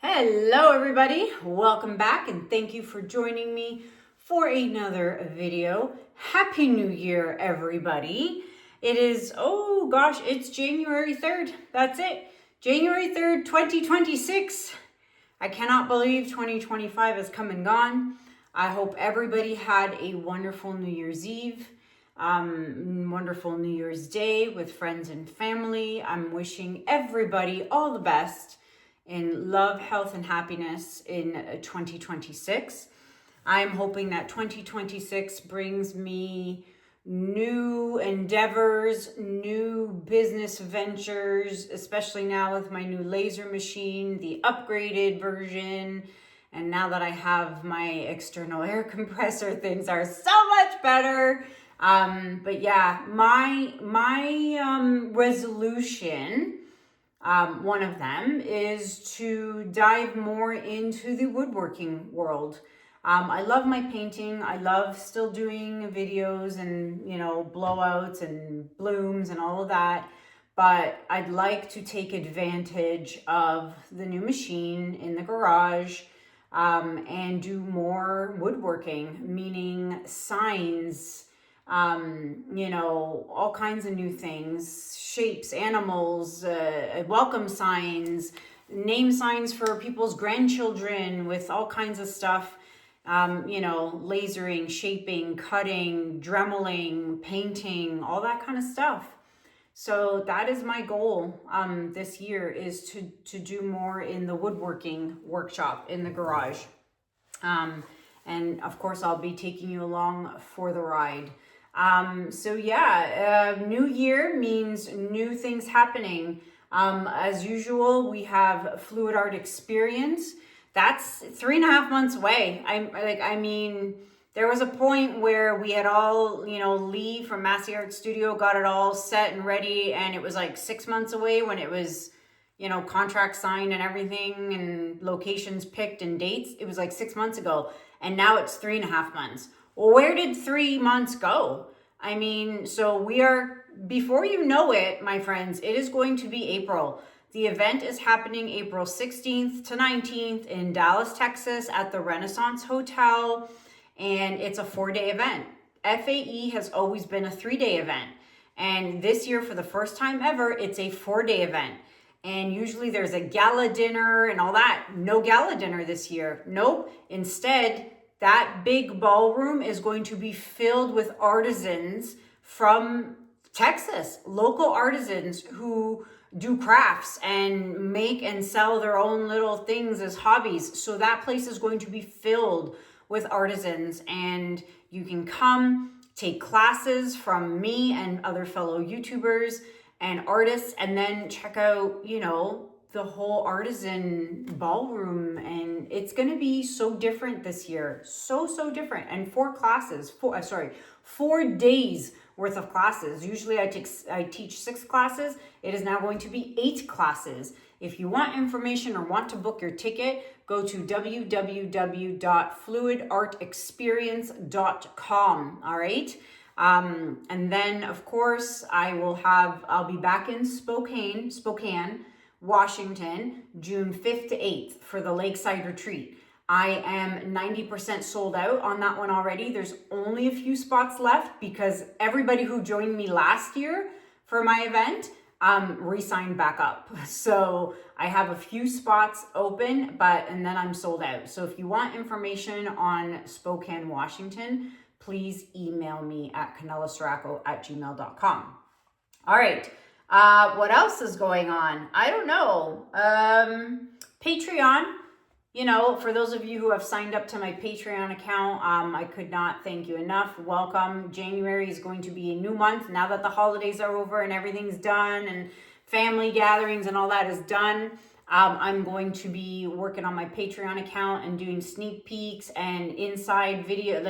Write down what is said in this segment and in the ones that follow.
Hello everybody, welcome back and thank you for joining me for another video. Happy New Year everybody. It is, oh gosh, it's January 3rd. That's it. January 3rd, 2026. I cannot believe 2025 has come and gone. I hope everybody had a wonderful New Year's Eve. Wonderful New Year's Day with friends and family. I'm wishing everybody all the best in love, health, and happiness in 2026. I'm hoping that 2026 brings me new endeavors, new business ventures, especially now with my new laser machine, the upgraded version. And now that I have my external air compressor, things are so much better. But yeah, my resolution, one of them is to dive more into the woodworking world. I love my painting. I love still doing videos and, blowouts and blooms and all of that. But I'd like to take advantage of the new machine in the garage and do more woodworking, meaning signs, all kinds of new things, shapes, animals, welcome signs, name signs for people's grandchildren with all kinds of stuff, lasering, shaping, cutting, dremeling, painting, all that kind of stuff. So that is my goal this year, is to do more in the woodworking workshop in the garage. And of course, I'll be taking you along for the ride. New year means new things happening. As usual, we have Fluid Art Experience. That's 3.5 months away. There was a point where we had all, Lee from Massey Art Studio got it all set and ready, and it was like 6 months away when it was, contract signed and everything and locations picked and dates. It was like 6 months ago, and now it's 3.5 months. Well, where did 3 months go? So we are, before you know it, my friends, it is going to be April. The event is happening April 16th to 19th in Dallas, Texas at the Renaissance Hotel, and it's a 4-day event. FAE has always been a 3-day event, and this year, for the first time ever, it's a 4-day event. And usually there's a gala dinner and all that. No gala dinner this year. Nope. Instead, that big ballroom is going to be filled with artisans from Texas, local artisans who do crafts and make and sell their own little things as hobbies. So that place is going to be filled with artisans, and you can come take classes from me and other fellow YouTubers and artists, and then check out, the whole artisan ballroom. And it's going to be so different this year. So different. And 4 days worth of classes. Usually I teach 6 classes. It is now going to be 8 classes. If you want information or want to book your ticket, go to www.fluidartexperience.com. All right. And then of course I'll be back in Spokane, Washington, June 5th to 8th for the Lakeside Retreat. I am 90% sold out on that one already. There's only a few spots left because everybody who joined me last year for my event re-signed back up. So I have a few spots open, and then I'm sold out. So if you want information on Spokane, Washington, please email me at kanellaciraco@gmail.com. All right. What else is going on? I don't know. Patreon, for those of you who have signed up to my Patreon account, I could not thank you enough. Welcome. January is going to be a new month now that the holidays are over and everything's done and family gatherings and all that is done. I'm going to be working on my Patreon account and doing sneak peeks and inside video,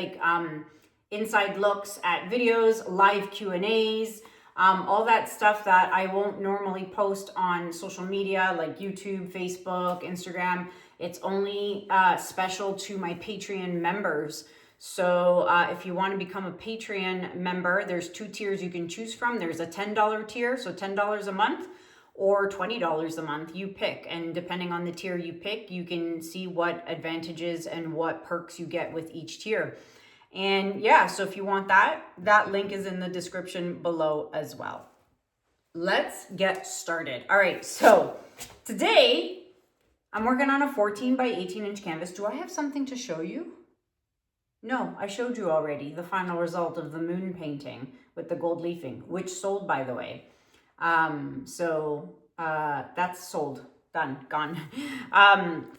inside looks at videos, live Q&As, all that stuff that I won't normally post on social media like YouTube, Facebook, Instagram. It's only special to my Patreon members. So if you want to become a Patreon member, there's 2 tiers you can choose from. There's a $10 tier, so $10 a month, or $20 a month, you pick. And depending on the tier you pick, you can see what advantages and what perks you get with each tier. And yeah, so if you want that, that link is in the description below as well. Let's get started. All right, so today I'm working on a 14 by 18 inch canvas. Do I have something to show you? No, I showed you already the final result of the moon painting with the gold leafing, which sold, by the way. That's sold, done, gone.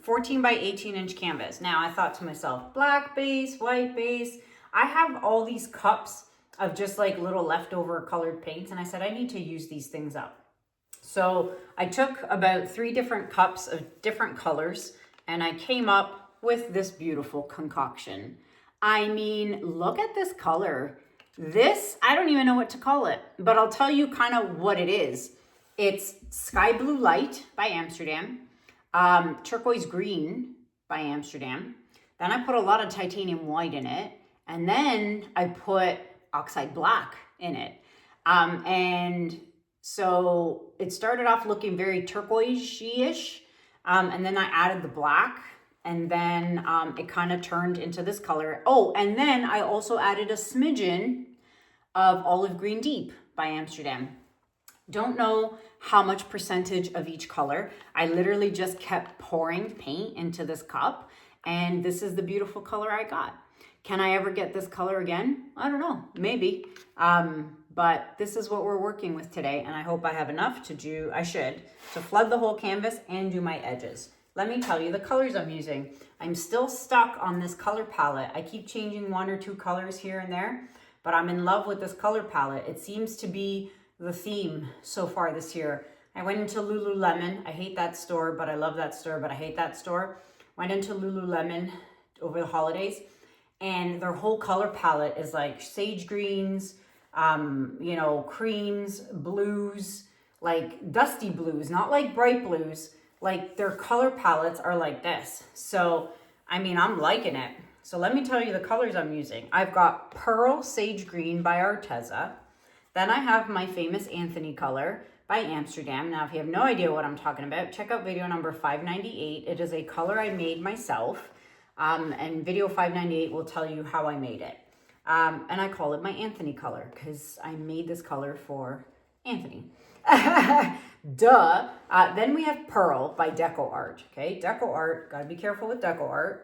14 by 18 inch canvas. Now I thought to myself, black base, white base. I have all these cups of just like little leftover colored paints, and I said I need to use these things up. So I took about 3 different cups of different colors, and I came up with this beautiful concoction. I mean, look at this color. This, I don't even know what to call it, but I'll tell you kind of what it is. It's Sky Blue Light by Amsterdam, Turquoise Green by Amsterdam. Then I put a lot of titanium white in it, and then I put oxide black in it. And so it started off looking very turquoise-ish, and then I added the black, and then it kind of turned into this color. Oh, and then I also added a smidgen of Olive Green Deep by Amsterdam. Don't know how much percentage of each color. I literally just kept pouring paint into this cup, and this is the beautiful color I got. Can I ever get this color again? I don't know, maybe. But this is what we're working with today, and I hope I have enough to do, to flood the whole canvas and do my edges. Let me tell you the colors I'm using. I'm still stuck on this color palette. I keep changing 1 or 2 colors here and there, but I'm in love with this color palette. It seems to be the theme so far this year. I went into Lululemon. I hate that store, but I love that store, but I hate that store. Went into Lululemon over the holidays, and their whole color palette is like sage greens, you know, creams, blues, like dusty blues, not like bright blues. Like their color palettes are like this. So, I mean, I'm liking it. So let me tell you the colors I'm using. I've got Pearl Sage Green by Arteza. Then I have my famous Anthony color by Amsterdam. Now, if you have no idea what I'm talking about, check out video number 598. It is a color I made myself. And video 598 will tell you how I made it. And I call it my Anthony color because I made this color for Anthony. Duh. Then we have Pearl by DecoArt. Okay, DecoArt, gotta be careful with DecoArt.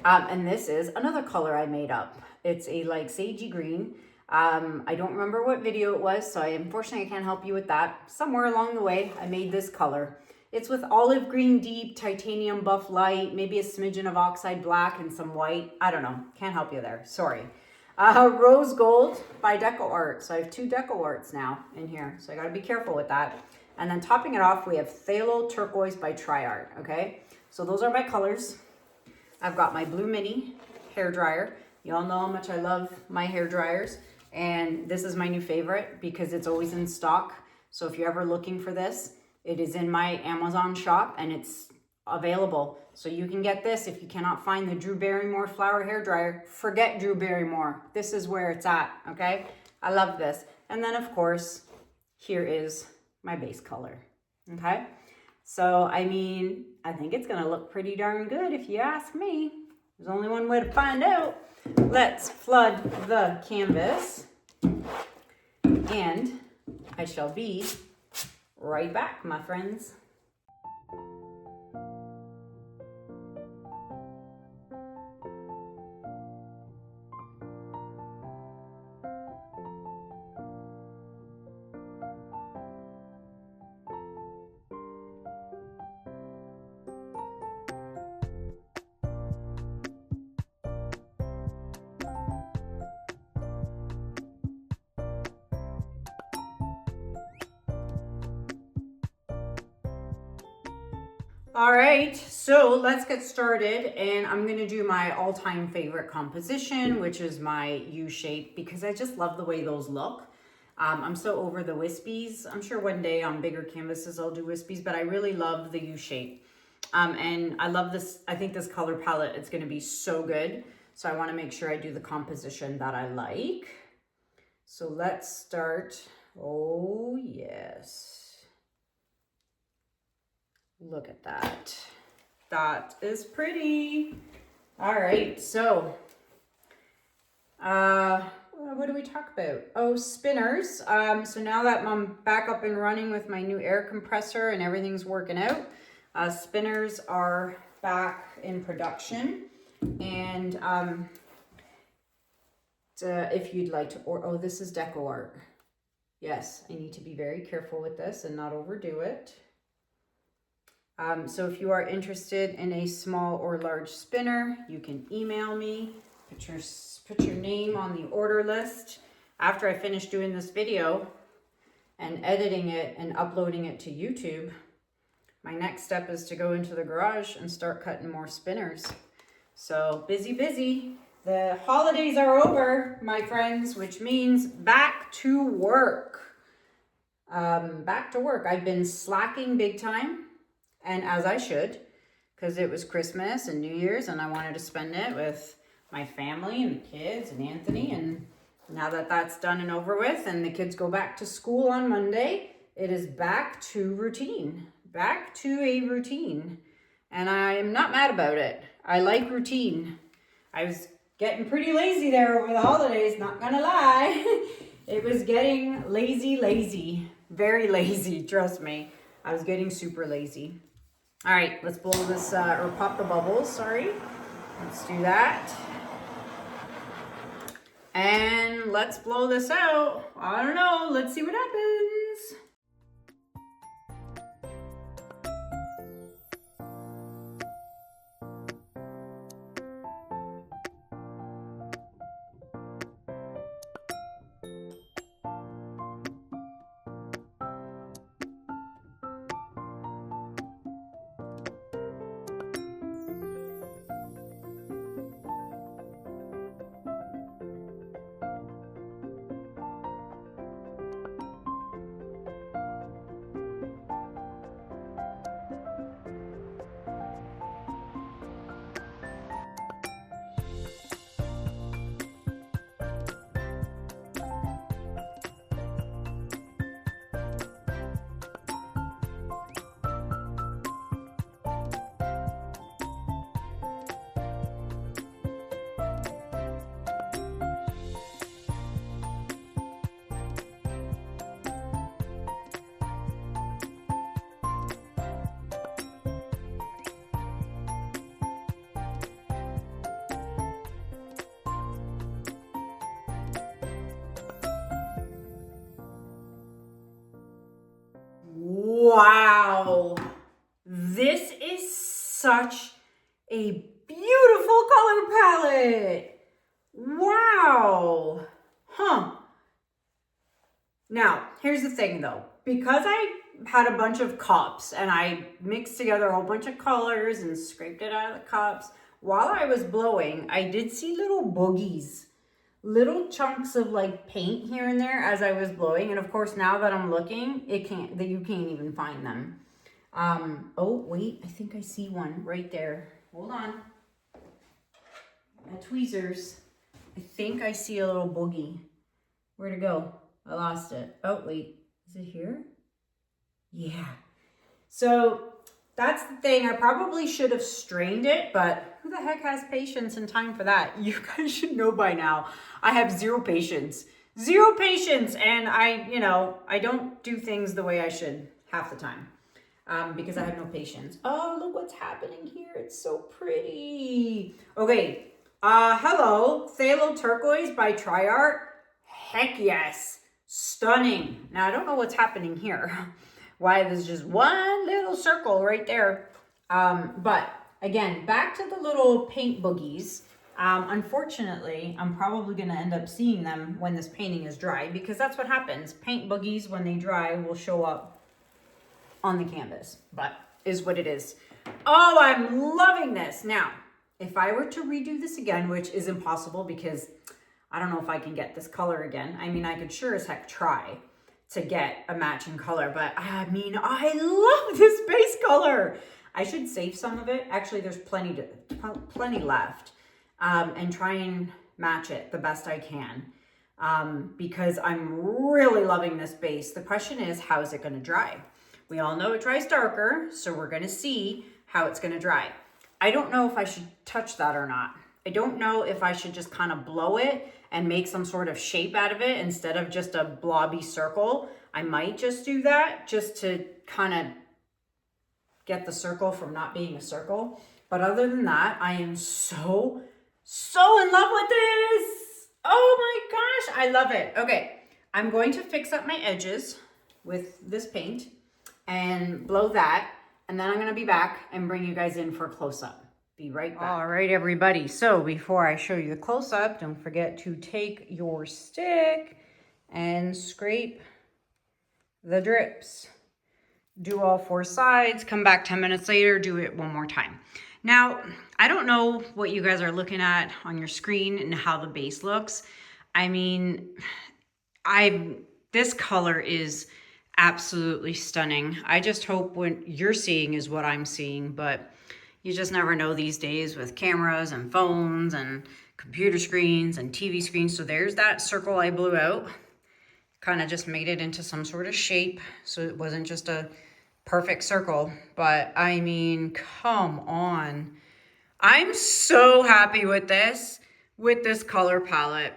And this is another color I made up. It's a like sagey green. I don't remember what video it was, so unfortunately I can't help you with that. Somewhere along the way, I made this color. It's with Olive Green Deep, Titanium Buff Light, maybe a smidgen of Oxide Black and some white. I don't know. Can't help you there. Sorry. Rose Gold by DecoArt. So I have 2 DecoArts now in here, so I got to be careful with that. And then topping it off, we have Phthalo Turquoise by TriArt. Okay, so those are my colors. I've got my Blue Mini hair dryer. You all know how much I love my hair dryers. And this is my new favorite because it's always in stock. So if you're ever looking for this, it is in my Amazon shop and it's available. So you can get this if you cannot find the Drew Barrymore flower hair dryer. Forget Drew Barrymore. This is where it's at, okay? I love this. And then of course, here is my base color, okay? So, I mean, I think it's gonna look pretty darn good if you ask me. There's only one way to find out. Let's flood the canvas and I shall be right back, my friends. All right, so let's get started, and I'm gonna do my all-time favorite composition, which is my U shape, because I just love the way those look. I'm so over the wispies. I'm sure one day on bigger canvases I'll do wispies, but I really love the U shape. And I love this. I think this color palette, it's gonna be so good. So I wanna make sure I do the composition that I like. So let's start. Oh yes. Look at that. That is pretty. All right, so what do we talk about? Oh, spinners. So now that I'm back up and running with my new air compressor and everything's working out, spinners are back in production. And if you'd like to, oh, this is DecoArt. Yes, I need to be very careful with this and not overdo it. So if you are interested in a small or large spinner, you can email me, put your name on the order list. After I finish doing this video and editing it and uploading it to YouTube, my next step is to go into the garage and start cutting more spinners. So busy, busy. The holidays are over, my friends, which means back to work. Back to work. I've been slacking big time. And as I should, because it was Christmas and New Year's and I wanted to spend it with my family and the kids and Anthony. And now that that's done and over with and the kids go back to school on Monday, it is back to routine. Back to a routine. And I'm not mad about it. I like routine. I was getting pretty lazy there over the holidays, not gonna lie. It was getting lazy. Very lazy, trust me. I was getting super lazy. All right, let's blow this, or pop the bubbles, sorry. Let's do that. And let's blow this out. I don't know, let's see what happens. Wow, this is such a beautiful color palette. Wow. Huh. Now, here's the thing though. Because I had a bunch of cups and I mixed together a whole bunch of colors and scraped it out of the cups, while I was blowing, I did see little boogies. Little chunks of like paint here and there as I was blowing. And of course, now that I'm looking, you can't even find them. Oh, wait, I think I see one right there. Hold on. My tweezers. I think I see a little boogie. Where'd it go? I lost it. Oh, wait, is it here? Yeah. So that's the thing. I probably should have strained it, but who the heck has patience and time for that? You guys should know by now. I have zero patience. Zero patience. And I don't do things the way I should half the time because I have no patience. Oh, look what's happening here. It's so pretty. Okay. Hello. Phthalo Turquoise by TriArt. Heck yes. Stunning. Now, I don't know what's happening here. Why there's just one little circle right there. But again, back to the little paint boogies. Unfortunately, I'm probably going to end up seeing them when this painting is dry because that's what happens. Paint boogies, when they dry, will show up on the canvas, but is what it is. Oh, I'm loving this. Now, if I were to redo this again, which is impossible because I don't know if I can get this color again. I mean, I could sure as heck try to get a matching color, but I mean, I love this base color. I should save some of it. Actually, there's plenty left, and try and match it the best I can, because I'm really loving this base. The question is, how is it going to dry? We all know it dries darker, so we're gonna see how it's gonna dry. I don't know if I should touch that or not. I don't know if I should just kind of blow it and make some sort of shape out of it instead of just a blobby circle. I might just do that just to kind of get the circle from not being a circle. But other than that, I am so in love with this. Oh my gosh, I love it. Okay, I'm going to fix up my edges with this paint and blow that. And then I'm gonna be back and bring you guys in for a close-up. Be right back. All right, everybody. So before I show you the close-up, don't forget to take your stick and scrape the drips. Do all 4 sides, come back 10 minutes later, do it one more time. Now, I don't know what you guys are looking at on your screen and how the base looks. I mean, this color is absolutely stunning. I just hope what you're seeing is what I'm seeing, but you just never know these days with cameras and phones and computer screens and TV screens. So there's that circle I blew out. Kind of just made it into some sort of shape, so it wasn't just a perfect circle. But I mean, come on. I'm so happy with this color palette.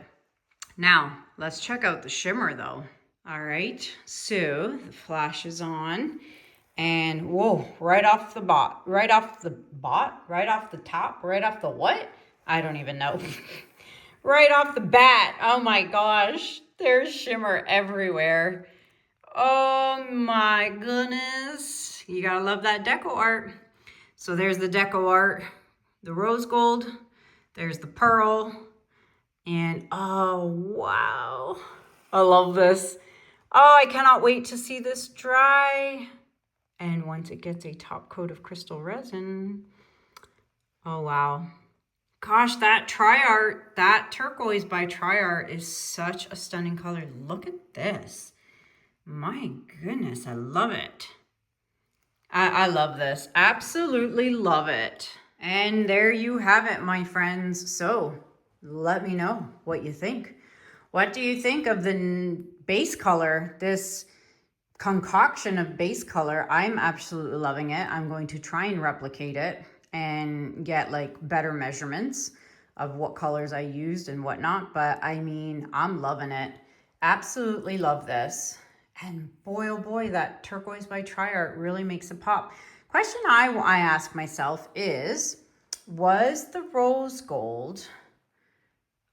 Now, let's check out the shimmer though. All right, so the flash is on, and whoa, right off the top, right off the what? I don't even know. Right off the bat, oh my gosh, there's shimmer everywhere. Oh my goodness, you gotta love that DecoArt. So there's the DecoArt, the rose gold, there's the pearl, and oh wow, I love this. Oh, I cannot wait to see this dry. And once it gets a top coat of Krystal Resin, oh wow. Gosh, that TriArt, that Turquoise by TriArt is such a stunning color. Look at this. My goodness, I love it. I love this. Absolutely love it. And there you have it, my friends. So let me know what you think. What do you think of the base color, this concoction of base color? I'm absolutely loving it. I'm going to try and replicate it and get like better measurements of what colors I used and whatnot. But I mean, I'm loving it. Absolutely love this. And boy, oh boy, that Turquoise by TriArt really makes it pop. Question I ask myself is, was the rose gold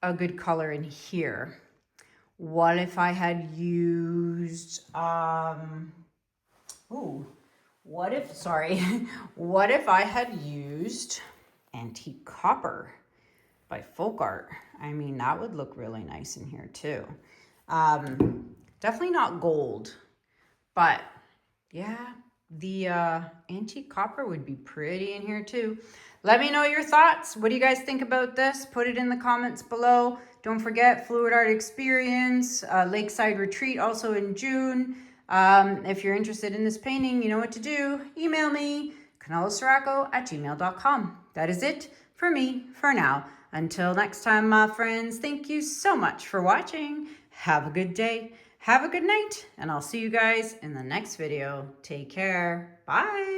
a good color in here? What if I had used, what if I had used Antique Copper by Folk Art? I mean, that would look really nice in here too. Definitely not gold, but yeah, the Antique Copper would be pretty in here too. Let me know your thoughts. What do you guys think about this? Put it in the comments below. Don't forget Fluid Art Experience, Lakeside Retreat also in June. If you're interested in this painting, you know what to do. Email me, kanellaciraco@gmail.com. That is it for me for now. Until next time, my friends, thank you so much for watching. Have a good day. Have a good night, and I'll see you guys in the next video. Take care. Bye.